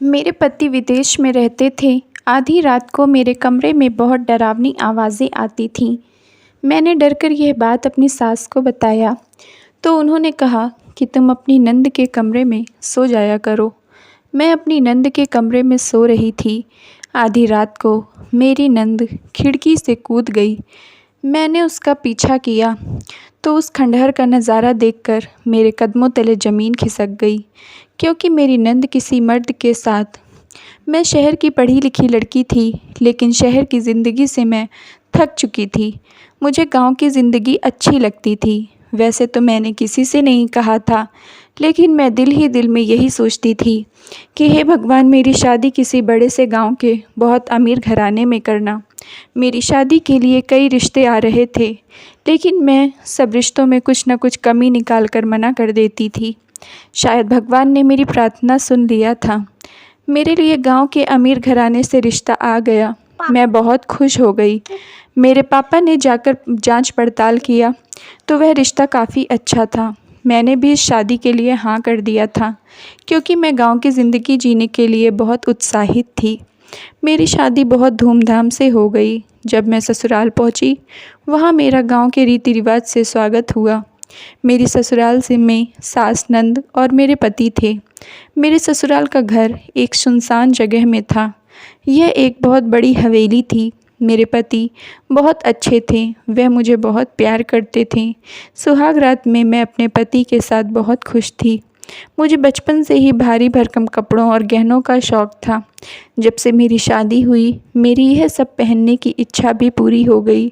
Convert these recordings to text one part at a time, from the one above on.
मेरे पति विदेश में रहते थे। आधी रात को मेरे कमरे में बहुत डरावनी आवाज़ें आती थीं। मैंने डरकर यह बात अपनी सास को बताया तो उन्होंने कहा कि तुम अपनी नंद के कमरे में सो जाया करो। मैं अपनी नंद के कमरे में सो रही थी। आधी रात को मेरी नंद खिड़की से कूद गई। मैंने उसका पीछा किया तो उस खंडहर का नज़ारा देखकर मेरे कदमों तले ज़मीन खिसक गई, क्योंकि मेरी नंद किसी मर्द के साथ। मैं शहर की पढ़ी लिखी लड़की थी, लेकिन शहर की ज़िंदगी से मैं थक चुकी थी। मुझे गांव की ज़िंदगी अच्छी लगती थी। वैसे तो मैंने किसी से नहीं कहा था, लेकिन मैं दिल ही दिल में यही सोचती थी कि हे भगवान, मेरी शादी किसी बड़े से गांव के बहुत अमीर घराने में करना। मेरी शादी के लिए कई रिश्ते आ रहे थे, लेकिन मैं सब रिश्तों में कुछ न कुछ कमी निकाल कर मना कर देती थी। शायद भगवान ने मेरी प्रार्थना सुन लिया था। मेरे लिए गांव के अमीर घराने से रिश्ता आ गया। मैं बहुत खुश हो गई। मेरे पापा ने जाकर जांच पड़ताल किया तो वह रिश्ता काफ़ी अच्छा था। मैंने भी इस शादी के लिए हाँ कर दिया था, क्योंकि मैं गांव की ज़िंदगी जीने के लिए बहुत उत्साहित थी। मेरी शादी बहुत धूमधाम से हो गई। जब मैं ससुराल पहुंची, वहां मेरा गांव के रीति रिवाज से स्वागत हुआ। मेरी ससुराल से मैं, सास, नंद और मेरे पति थे। मेरे ससुराल का घर एक सुनसान जगह में था। यह एक बहुत बड़ी हवेली थी। मेरे पति बहुत अच्छे थे। वह मुझे बहुत प्यार करते थे। सुहाग रात में मैं अपने पति के साथ बहुत खुश थी। मुझे बचपन से ही भारी भरकम कपड़ों और गहनों का शौक़ था। जब से मेरी शादी हुई, मेरी यह सब पहनने की इच्छा भी पूरी हो गई।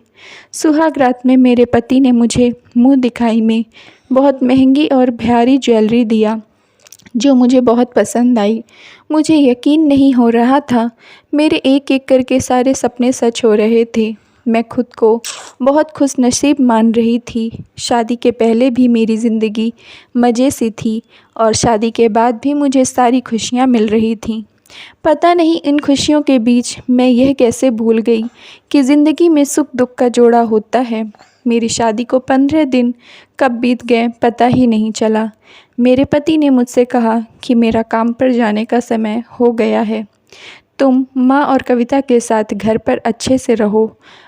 सुहाग रात में मेरे पति ने मुझे मुँह दिखाई में बहुत महंगी और भारी ज्वेलरी दिया, जो मुझे बहुत पसंद आई। मुझे यकीन नहीं हो रहा था। मेरे एक एक करके सारे सपने सच हो रहे थे। मैं खुद को बहुत खुशनसीब मान रही थी। शादी के पहले भी मेरी ज़िंदगी मज़े से थी और शादी के बाद भी मुझे सारी खुशियाँ मिल रही थीं। पता नहीं इन खुशियों के बीच मैं यह कैसे भूल गई कि ज़िंदगी में सुख दुख का जोड़ा होता है। मेरी शादी को 15 दिन कब बीत गए पता ही नहीं चला। मेरे पति ने मुझसे कहा कि मेरा काम पर जाने का समय हो गया है। तुम माँ और कविता के साथ घर पर अच्छे से रहो,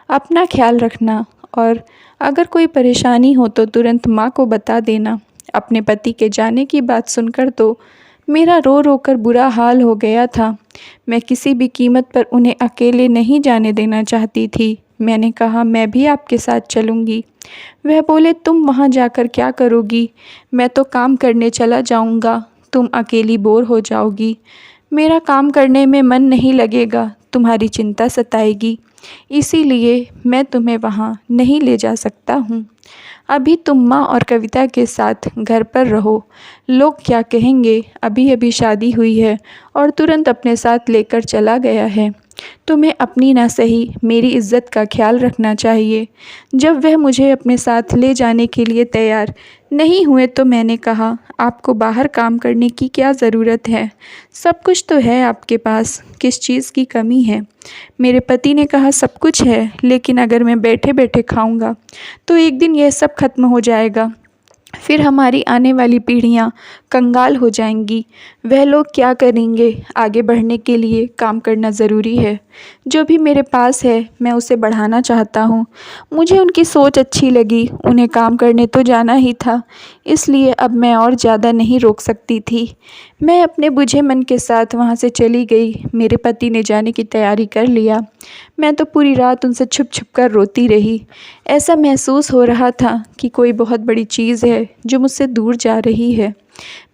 अपना ख्याल रखना, और अगर कोई परेशानी हो तो तुरंत माँ को बता देना। अपने पति के जाने की बात सुनकर तो मेरा रो रो कर बुरा हाल हो गया था। मैं किसी भी कीमत पर उन्हें अकेले नहीं जाने देना चाहती थी। मैंने कहा, मैं भी आपके साथ चलूँगी। वह बोले, तुम वहाँ जाकर क्या करोगी? मैं तो काम करने चला जाऊँगा। तुम अकेली बोर हो जाओगी। मेरा काम करने में मन नहीं लगेगा, तुम्हारी चिंता सताएगी। इसीलिए मैं तुम्हें वहाँ नहीं ले जा सकता हूँ। अभी तुम माँ और कविता के साथ घर पर रहो। लोग क्या कहेंगे? अभी अभी शादी हुई है और तुरंत अपने साथ लेकर चला गया है। तुम्हें अपनी ना सही मेरी इज़्ज़त का ख्याल रखना चाहिए। जब वह मुझे अपने साथ ले जाने के लिए तैयार नहीं हुए तो मैंने कहा, आपको बाहर काम करने की क्या ज़रूरत है? सब कुछ तो है आपके पास, किस चीज़ की कमी है? मेरे पति ने कहा, सब कुछ है, लेकिन अगर मैं बैठे बैठे खाऊंगा तो एक दिन यह सब खत्म हो जाएगा। फिर हमारी आने वाली पीढ़ियाँ कंगाल हो जाएंगी। वह लोग क्या करेंगे? आगे बढ़ने के लिए काम करना ज़रूरी है। जो भी मेरे पास है मैं उसे बढ़ाना चाहता हूँ। मुझे उनकी सोच अच्छी लगी। उन्हें काम करने तो जाना ही था, इसलिए अब मैं और ज़्यादा नहीं रोक सकती थी। मैं अपने बुझे मन के साथ वहाँ से चली गई। मेरे पति ने जाने की तैयारी कर लिया। मैं तो पूरी रात उनसे छुप छुप कर रोती रही। ऐसा महसूस हो रहा था कि कोई बहुत बड़ी चीज़ है जो मुझसे दूर जा रही है।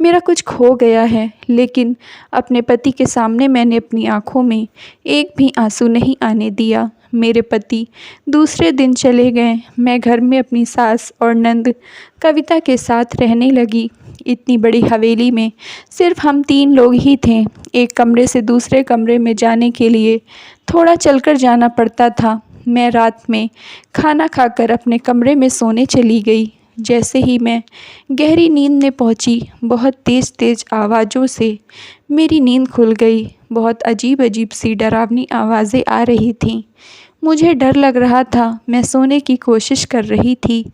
मेरा कुछ खो गया है, लेकिन अपने पति के सामने मैंने अपनी आँखों में एक भी आंसू नहीं आने दिया। मेरे पति दूसरे दिन चले गए। मैं घर में अपनी सास और नंद कविता के साथ रहने लगी। इतनी बड़ी हवेली में सिर्फ हम 3 लोग ही थे। एक कमरे से दूसरे कमरे में जाने के लिए थोड़ा चलकर जाना पड़ता था। मैं रात में खाना खाकर अपने कमरे में सोने चली गई। जैसे ही मैं गहरी नींद में पहुंची, बहुत तेज़ तेज़ आवाज़ों से मेरी नींद खुल गई। बहुत अजीब अजीब सी डरावनी आवाज़ें आ रही थीं। मुझे डर लग रहा था। मैं सोने की कोशिश कर रही थी,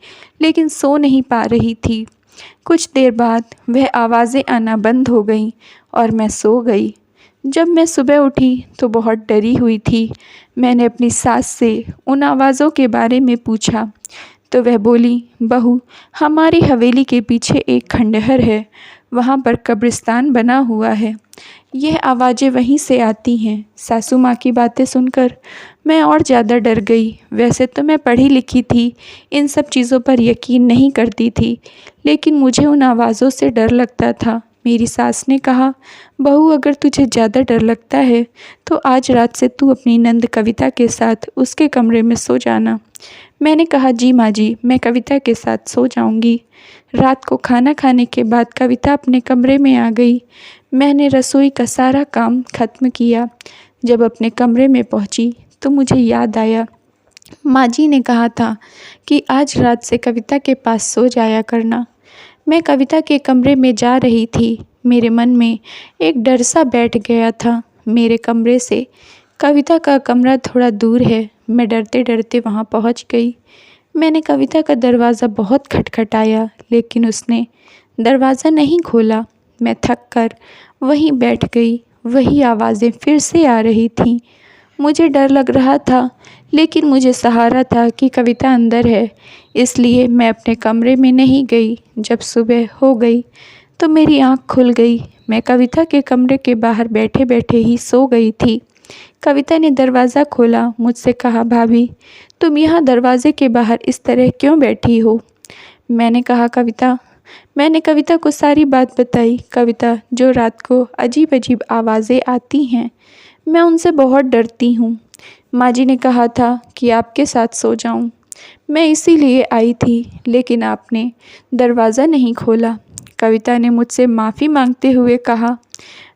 लेकिन सो नहीं पा रही थी। कुछ देर बाद वह आवाज़ें आना बंद हो गईं और मैं सो गई। जब मैं सुबह उठी तो बहुत डरी हुई थी। मैंने अपनी सास से उन आवाज़ों के बारे में पूछा तो वह बोली, बहू, हमारी हवेली के पीछे एक खंडहर है, वहाँ पर कब्रिस्तान बना हुआ है। यह आवाज़ें वहीं से आती हैं। सासू माँ की बातें सुनकर मैं और ज़्यादा डर गई। वैसे तो मैं पढ़ी लिखी थी, इन सब चीज़ों पर यकीन नहीं करती थी, लेकिन मुझे उन आवाज़ों से डर लगता था। मेरी सास ने कहा, बहू, अगर तुझे ज़्यादा डर लगता है तो आज रात से तू अपनी नंद कविता के साथ उसके कमरे में सो जाना। मैंने कहा, जी माँ जी, मैं कविता के साथ सो जाऊंगी। रात को खाना खाने के बाद कविता अपने कमरे में आ गई। मैंने रसोई का सारा काम खत्म किया। जब अपने कमरे में पहुंची तो मुझे याद आया, माँ जी ने कहा था कि आज रात से कविता के पास सो जाया करना। मैं कविता के कमरे में जा रही थी। मेरे मन में एक डर सा बैठ गया था। मेरे कमरे से कविता का कमरा थोड़ा दूर है। मैं डरते डरते वहाँ पहुँच गई। मैंने कविता का दरवाज़ा बहुत खटखटाया, लेकिन उसने दरवाज़ा नहीं खोला। मैं थक कर वहीं बैठ गई। वही आवाज़ें फिर से आ रही थीं। मुझे डर लग रहा था, लेकिन मुझे सहारा था कि कविता अंदर है, इसलिए मैं अपने कमरे में नहीं गई। जब सुबह हो गई तो मेरी आँख खुल गई। मैं कविता के कमरे के बाहर बैठे बैठे ही सो गई थी। कविता ने दरवाज़ा खोला, मुझसे कहा, भाभी, तुम यहाँ दरवाजे के बाहर इस तरह क्यों बैठी हो? मैंने कविता को सारी बात बताई। कविता, जो रात को अजीब अजीब आवाज़ें आती हैं, मैं उनसे बहुत डरती हूँ। माँ जी ने कहा था कि आपके साथ सो जाऊँ। मैं इसीलिए आई थी, लेकिन आपने दरवाज़ा नहीं खोला। कविता ने मुझसे माफ़ी मांगते हुए कहा,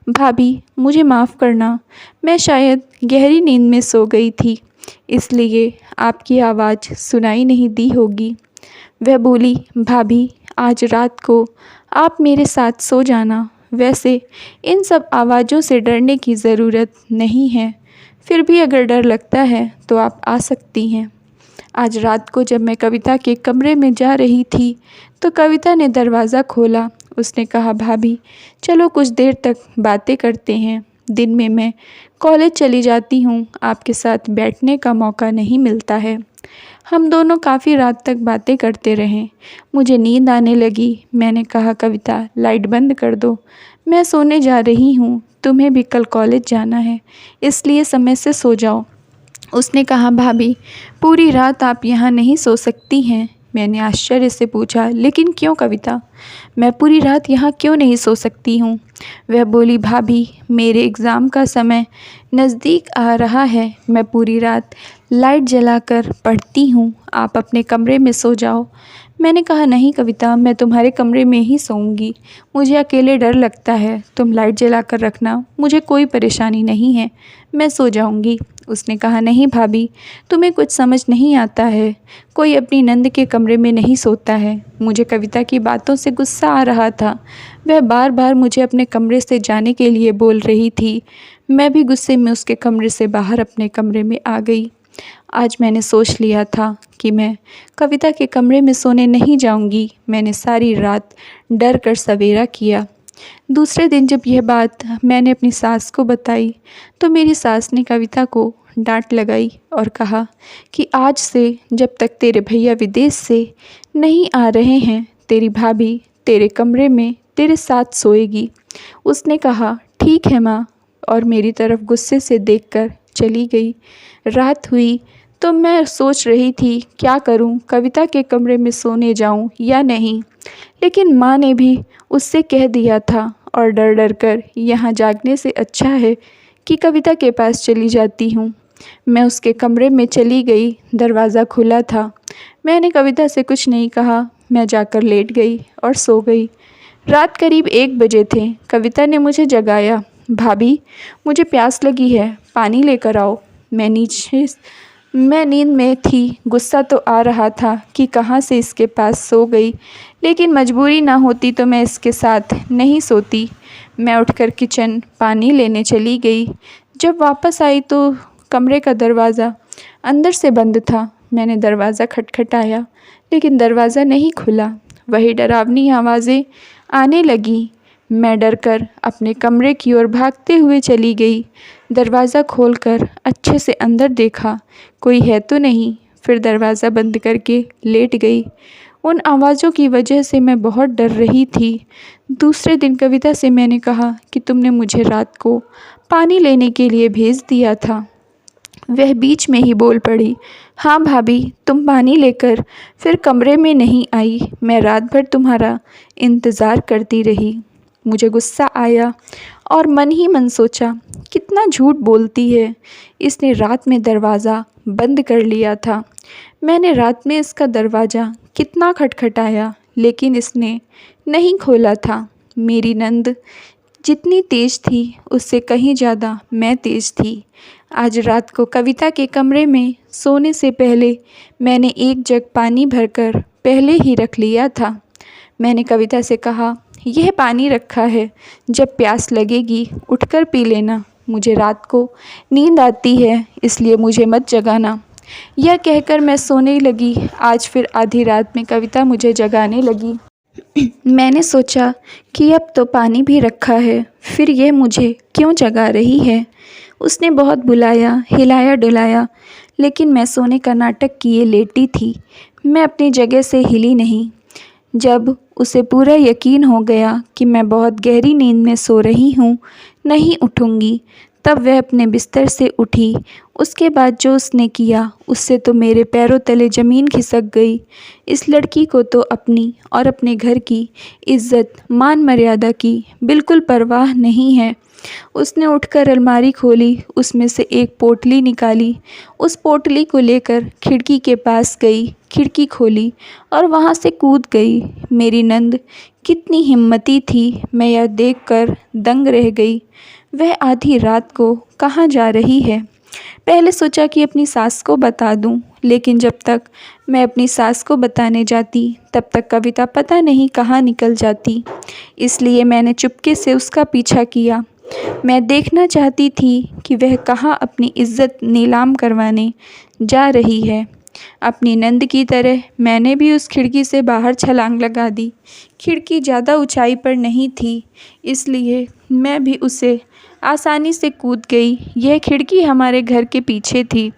भाभी, मुझे माफ़ करना, मैं शायद गहरी नींद में सो गई थी, इसलिए आपकी आवाज़ सुनाई नहीं दी होगी। वह बोली, भाभी, आज रात को आप मेरे साथ सो जाना। वैसे इन सब आवाज़ों से डरने की ज़रूरत नहीं है, फिर भी अगर डर लगता है तो आप आ सकती हैं। आज रात को जब मैं कविता के कमरे में जा रही थी तो कविता ने दरवाज़ा खोला। उसने कहा, भाभी, चलो कुछ देर तक बातें करते हैं। दिन में मैं कॉलेज चली जाती हूँ, आपके साथ बैठने का मौका नहीं मिलता है। हम दोनों काफ़ी रात तक बातें करते रहे। मुझे नींद आने लगी। मैंने कहा, कविता, लाइट बंद कर दो, मैं सोने जा रही हूँ। तुम्हें भी कल कॉलेज जाना है, इसलिए समय से सो जाओ। उसने कहा, भाभी, पूरी रात आप यहाँ नहीं सो सकती हैं। मैंने आश्चर्य से पूछा, लेकिन क्यों कविता, मैं पूरी रात यहाँ क्यों नहीं सो सकती हूँ? वह बोली, भाभी, मेरे एग्ज़ाम का समय नज़दीक आ रहा है। मैं पूरी रात लाइट जलाकर पढ़ती हूँ। आप अपने कमरे में सो जाओ। मैंने कहा, नहीं कविता, मैं तुम्हारे कमरे में ही सोऊंगी। मुझे अकेले डर लगता है। तुम लाइट जलाकर रखना, मुझे कोई परेशानी नहीं है, मैं सो जाऊंगी। उसने कहा, नहीं भाभी, तुम्हें कुछ समझ नहीं आता है। कोई अपनी नंद के कमरे में नहीं सोता है। मुझे कविता की बातों से गुस्सा आ रहा था। वह बार बार मुझे अपने कमरे से जाने के लिए बोल रही थी। मैं भी गुस्से में उसके कमरे से बाहर अपने कमरे में आ गई। आज मैंने सोच लिया था कि मैं कविता के कमरे में सोने नहीं जाऊंगी। मैंने सारी रात डर कर सवेरा किया। दूसरे दिन जब यह बात मैंने अपनी सास को बताई तो मेरी सास ने कविता को डांट लगाई और कहा कि आज से जब तक तेरे भैया विदेश से नहीं आ रहे हैं, तेरी भाभी तेरे कमरे में तेरे साथ सोएगी। उसने कहा, ठीक है माँ, और मेरी तरफ गुस्से से देखकर चली गई। रात हुई तो मैं सोच रही थी क्या करूं, कविता के कमरे में सोने जाऊं या नहीं, लेकिन माँ ने भी उससे कह दिया था और डर डर कर यहाँ जागने से अच्छा है कि कविता के पास चली जाती हूँ। मैं उसके कमरे में चली गई। दरवाज़ा खुला था। मैंने कविता से कुछ नहीं कहा। मैं जाकर लेट गई और सो गई। रात करीब 1 बजे थे। कविता ने मुझे जगाया, भाभी, मुझे प्यास लगी है, पानी लेकर आओ। मैं नींद में थी। गुस्सा तो आ रहा था कि कहाँ से इसके पास सो गई, लेकिन मजबूरी ना होती तो मैं इसके साथ नहीं सोती। मैं उठकर किचन पानी लेने चली गई। जब वापस आई तो कमरे का दरवाज़ा अंदर से बंद था। मैंने दरवाज़ा खटखटाया, लेकिन दरवाज़ा नहीं खुला। वही डरावनी आवाज़ें आने लगी। मैं डरकर अपने कमरे की ओर भागते हुए चली गई। दरवाज़ा खोलकर अच्छे से अंदर देखा, कोई है तो नहीं। फिर दरवाज़ा बंद करके लेट गई। उन आवाज़ों की वजह से मैं बहुत डर रही थी। दूसरे दिन कविता से मैंने कहा कि तुमने मुझे रात को पानी लेने के लिए भेज दिया था। वह बीच में ही बोल पड़ी, हाँ भाभी, तुम पानी लेकर फिर कमरे में नहीं आई। मैं रात भर तुम्हारा इंतज़ार करती रही। मुझे गुस्सा आया और मन ही मन सोचा, कितना झूठ बोलती है। इसने रात में दरवाज़ा बंद कर लिया था। मैंने रात में इसका दरवाज़ा कितना खटखटाया, लेकिन इसने नहीं खोला था। मेरी नंद जितनी तेज़ थी उससे कहीं ज़्यादा मैं तेज़ थी। आज रात को कविता के कमरे में सोने से पहले मैंने एक जग पानी भरकर पहले ही रख लिया था। मैंने कविता से कहा, यह पानी रखा है, जब प्यास लगेगी उठकर पी लेना। मुझे रात को नींद आती है, इसलिए मुझे मत जगाना। यह कहकर मैं सोने लगी। आज फिर आधी रात में कविता मुझे जगाने लगी। मैंने सोचा कि अब तो पानी भी रखा है, फिर यह मुझे क्यों जगा रही है। उसने बहुत बुलाया, हिलाया डुलाया, लेकिन मैं सोने का नाटक किए लेटी थी। मैं अपनी जगह से हिली नहीं। जब उसे पूरा यकीन हो गया कि मैं बहुत गहरी नींद में सो रही हूँ, नहीं उठूँगी, तब वह अपने बिस्तर से उठी। उसके बाद जो उसने किया, उससे तो मेरे पैरों तले ज़मीन खिसक गई। इस लड़की को तो अपनी और अपने घर की इज़्ज़त मान मर्यादा की बिल्कुल परवाह नहीं है। उसने उठकर अलमारी खोली, उसमें से एक पोटली निकाली। उस पोटली को लेकर खिड़की के पास गई, खिड़की खोली और वहाँ से कूद गई। मेरी नंद कितनी हिम्मती थी, मैं यह देखकर दंग रह गई। वह आधी रात को कहाँ जा रही है। पहले सोचा कि अपनी सास को बता दूं, लेकिन जब तक मैं अपनी सास को बताने जाती तब तक कविता पता नहीं कहाँ निकल जाती। इसलिए मैंने चुपके से उसका पीछा किया। मैं देखना चाहती थी कि वह कहाँ अपनी इज़्ज़त नीलाम करवाने जा रही है। अपनी नंद की तरह मैंने भी उस खिड़की से बाहर छलांग लगा दी। खिड़की ज़्यादा ऊंचाई पर नहीं थी, इसलिए मैं भी उसे आसानी से कूद गई। यह खिड़की हमारे घर के पीछे थी।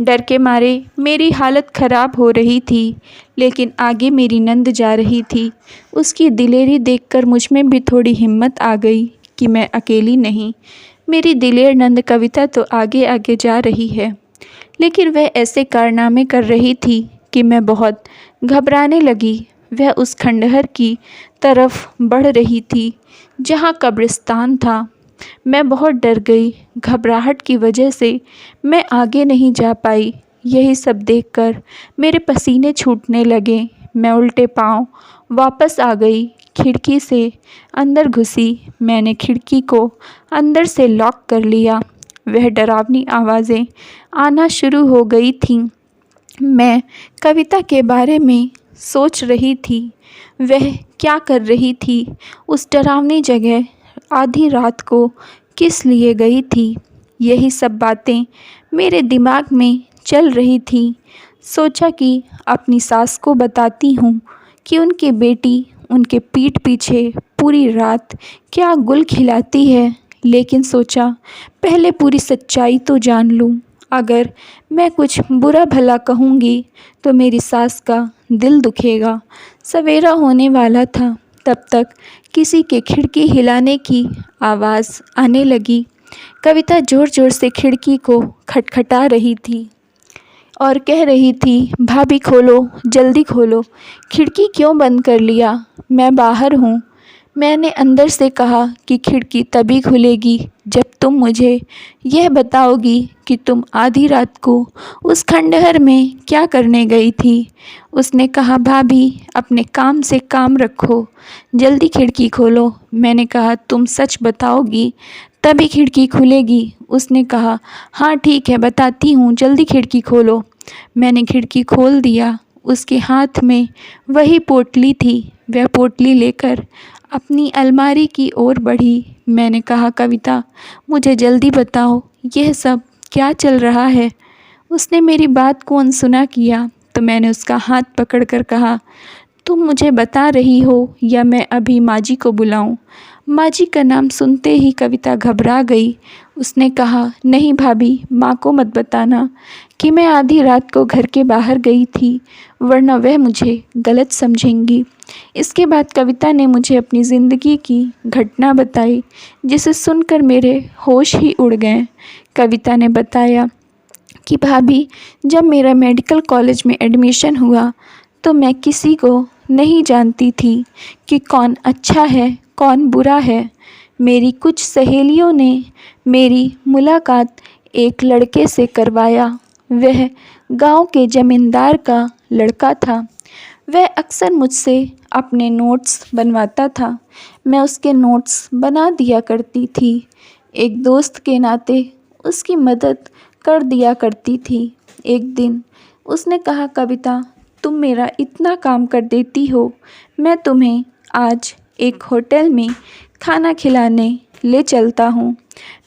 डर के मारे मेरी हालत ख़राब हो रही थी, लेकिन आगे मेरी नंद जा रही थी। उसकी दिलेरी देखकर मुझ में भी थोड़ी हिम्मत आ गई कि मैं अकेली नहीं। मेरी दिलेर नंद कविता तो आगे आगे जा रही है, लेकिन वह ऐसे कारनामे कर रही थी कि मैं बहुत घबराने लगी। वह उस खंडहर की तरफ बढ़ रही थी जहाँ कब्रिस्तान था। मैं बहुत डर गई। घबराहट की वजह से मैं आगे नहीं जा पाई। यही सब देखकर मेरे पसीने छूटने लगे। मैं उल्टे पांव वापस आ गई, खिड़की से अंदर घुसी। मैंने खिड़की को अंदर से लॉक कर लिया। वह डरावनी आवाज़ें आना शुरू हो गई थीं। मैं कविता के बारे में सोच रही थी, वह क्या कर रही थी उस डरावनी जगह, आधी रात को किस लिए गई थी। यही सब बातें मेरे दिमाग में चल रही थी। सोचा कि अपनी सास को बताती हूँ कि उनकी बेटी उनके पीठ पीछे पूरी रात क्या गुल खिलाती है, लेकिन सोचा पहले पूरी सच्चाई तो जान लूँ। अगर मैं कुछ बुरा भला कहूँगी तो मेरी सास का दिल दुखेगा। सवेरा होने वाला था, तब तक किसी के खिड़की हिलाने की आवाज़ आने लगी। कविता ज़ोर ज़ोर से खिड़की को खटखटा रही थी और कह रही थी, भाभी खोलो, जल्दी खोलो, खिड़की क्यों बंद कर लिया, मैं बाहर हूँ। मैंने अंदर से कहा कि खिड़की तभी खुलेगी जब तुम मुझे यह बताओगी कि तुम आधी रात को उस खंडहर में क्या करने गई थी। उसने कहा, भाभी अपने काम से काम रखो, जल्दी खिड़की खोलो। मैंने कहा, तुम सच बताओगी तभी खिड़की खुलेगी। उसने कहा, हाँ ठीक है, बताती हूँ, जल्दी खिड़की खोलो। मैंने खिड़की खोल दिया। उसके हाथ में वही पोटली थी। वह पोटली लेकर अपनी अलमारी की ओर बढ़ी। मैंने कहा, कविता मुझे जल्दी बताओ, यह सब क्या चल रहा है। उसने मेरी बात को अनसुना किया तो मैंने उसका हाथ पकड़कर कहा, तुम मुझे बता रही हो या मैं अभी माँ जी को बुलाऊं। माँ जी का नाम सुनते ही कविता घबरा गई। उसने कहा, नहीं भाभी, माँ को मत बताना कि मैं आधी रात को घर के बाहर गई थी, वरना वह मुझे गलत समझेंगी। इसके बाद कविता ने मुझे अपनी ज़िंदगी की घटना बताई, जिसे सुनकर मेरे होश ही उड़ गए। कविता ने बताया कि भाभी, जब मेरा मेडिकल कॉलेज में एडमिशन हुआ तो मैं किसी को नहीं जानती थी कि कौन अच्छा है कौन बुरा है। मेरी कुछ सहेलियों ने मेरी मुलाकात एक लड़के से करवाया। वह गांव के जमींदार का लड़का था। वह अक्सर मुझसे अपने नोट्स बनवाता था। मैं उसके नोट्स बना दिया करती थी। एक दोस्त के नाते उसकी मदद कर दिया करती थी। एक दिन उसने कहा, कविता, तुम मेरा इतना काम कर देती हो, मैं तुम्हें आज एक होटल में खाना खिलाने ले चलता हूँ।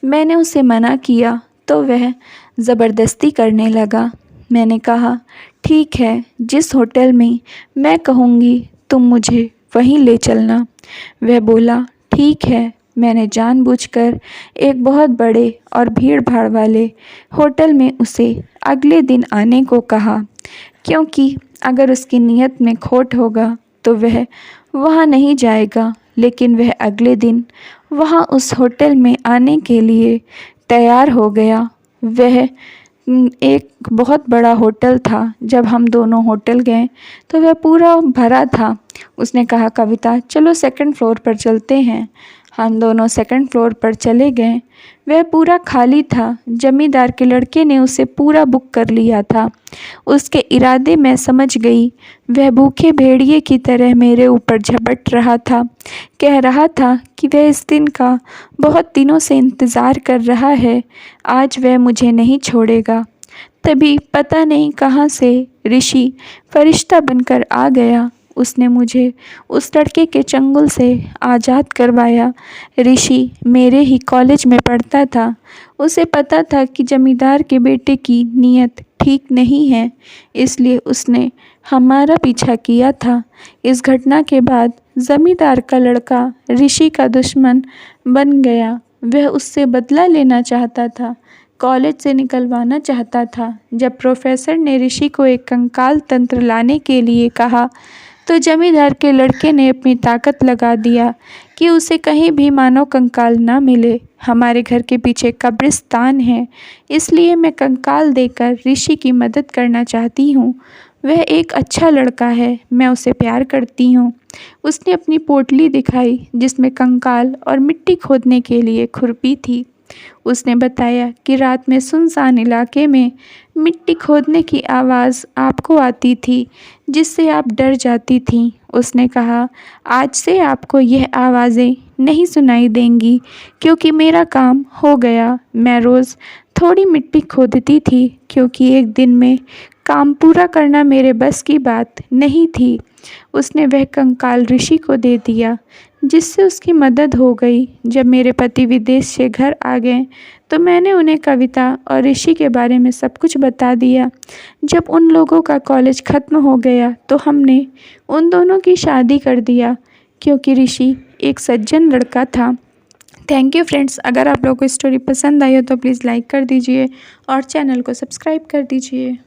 मैंने उसे मना किया तो वह ज़बरदस्ती करने लगा। मैंने कहा, ठीक है, जिस होटल में मैं कहूँगी तुम मुझे वहीं ले चलना। वह बोला, ठीक है। मैंने जानबूझकर एक बहुत बड़े और भीड़ भाड़ वाले होटल में उसे अगले दिन आने को कहा, क्योंकि अगर उसकी नीयत में खोट होगा तो वह वहाँ नहीं जाएगा। लेकिन वह अगले दिन वहाँ उस होटल में आने के लिए तैयार हो गया। वह एक बहुत बड़ा होटल था। जब हम दोनों होटल गए तो वह पूरा भरा था। उसने कहा, कविता, चलो सेकंड फ्लोर पर चलते हैं। हम दोनों सेकंड फ्लोर पर चले गए। वह पूरा खाली था। जमींदार के लड़के ने उसे पूरा बुक कर लिया था। उसके इरादे मैं समझ गई। वह भूखे भेड़िए की तरह मेरे ऊपर झपट रहा था। कह रहा था कि वह इस दिन का बहुत दिनों से इंतज़ार कर रहा है। आज वह मुझे नहीं छोड़ेगा। तभी पता नहीं कहाँ से ऋषि फरिश्ता बनकर आ गया। उसने मुझे उस लड़के के चंगुल से आज़ाद करवाया। ऋषि मेरे ही कॉलेज में पढ़ता था। उसे पता था कि जमींदार के बेटे की नीयत ठीक नहीं है, इसलिए उसने हमारा पीछा किया था। इस घटना के बाद जमींदार का लड़का ऋषि का दुश्मन बन गया। वह उससे बदला लेना चाहता था, कॉलेज से निकलवाना चाहता था। जब प्रोफेसर ने ऋषि को एक कंकाल तंत्र लाने के लिए कहा तो जमींदार के लड़के ने अपनी ताकत लगा दिया कि उसे कहीं भी मानव कंकाल ना मिले। हमारे घर के पीछे कब्रिस्तान है, इसलिए मैं कंकाल देकर ऋषि की मदद करना चाहती हूँ। वह एक अच्छा लड़का है, मैं उसे प्यार करती हूँ। उसने अपनी पोटली दिखाई जिसमें कंकाल और मिट्टी खोदने के लिए खुरपी थी। उसने बताया कि रात में सुनसान इलाके में मिट्टी खोदने की आवाज़ आपको आती थी, जिससे आप डर जाती थीं। उसने कहा, आज से आपको यह आवाज़ें नहीं सुनाई देंगी, क्योंकि मेरा काम हो गया। मैं रोज़ थोड़ी मिट्टी खोदती थी, क्योंकि एक दिन में काम पूरा करना मेरे बस की बात नहीं थी। उसने वह कंकाल ऋषि को दे दिया, जिससे उसकी मदद हो गई। जब मेरे पति विदेश से घर आ गए तो मैंने उन्हें कविता और ऋषि के बारे में सब कुछ बता दिया। जब उन लोगों का कॉलेज ख़त्म हो गया तो हमने उन दोनों की शादी कर दिया, क्योंकि ऋषि एक सज्जन लड़का था। Thank you friends. अगर आप लोगों को स्टोरी पसंद आई हो तो प्लीज़ लाइक कर दीजिए और चैनल को सब्सक्राइब कर दीजिए।